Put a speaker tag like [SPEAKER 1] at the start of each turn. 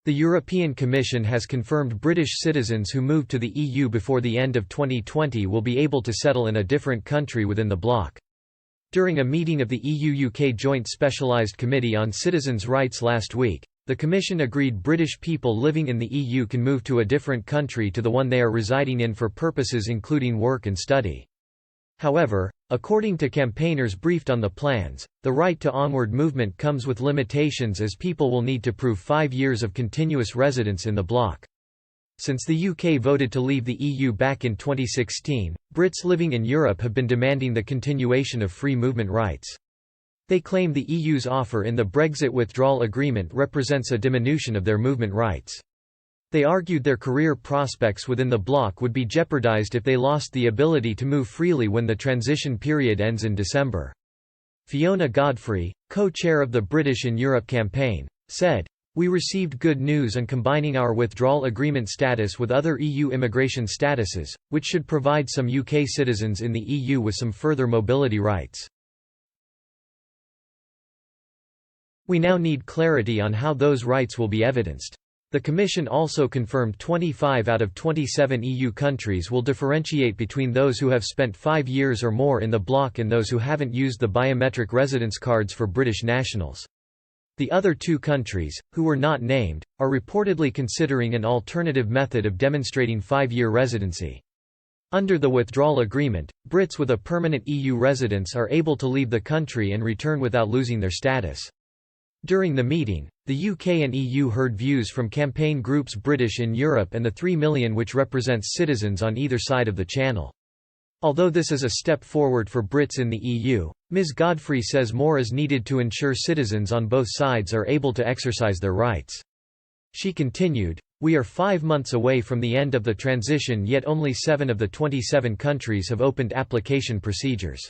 [SPEAKER 1] The European Commission has confirmed British citizens who moved to the EU before the end of 2020 will be able to settle in a different country within the bloc. During a meeting of the EU-UK Joint Specialised Committee on Citizens' Rights last week, the Commission agreed British people living in the EU can move to a different country to the one they are residing in for purposes including work and study. However, according to campaigners briefed on the plans, the right to onward movement comes with limitations as people will need to prove 5 years of continuous residence in the bloc. Since the UK voted to leave the EU back in 2016, Brits living in Europe have been demanding the continuation of free movement rights. They claim the EU's offer in the Brexit withdrawal agreement represents a diminution of their movement rights. They argued their career prospects within the bloc would be jeopardized if they lost the ability to move freely when the transition period ends in December. Fiona Godfrey, co-chair of the British in Europe campaign, said, "We received good news on combining our withdrawal agreement status with other EU immigration statuses, which should provide some UK citizens in the EU with some further mobility rights. We now need clarity on how those rights will be evidenced." The Commission also confirmed 25 out of 27 EU countries will differentiate between those who have spent 5 years or more in the bloc and those who haven't used the biometric residence cards for British nationals. The other 2 countries, who were not named, are reportedly considering an alternative method of demonstrating 5-year residency. Under the withdrawal agreement, Brits with a permanent EU residence are able to leave the country and return without losing their status. During the meeting, the UK and EU heard views from campaign groups British in Europe and the 3 million which represents citizens on either side of the Channel. Although this is a step forward for Brits in the EU, Ms. Godfrey says more is needed to ensure citizens on both sides are able to exercise their rights. She continued, "We are 5 months away from the end of the transition, yet only 7 of the 27 countries have opened application procedures.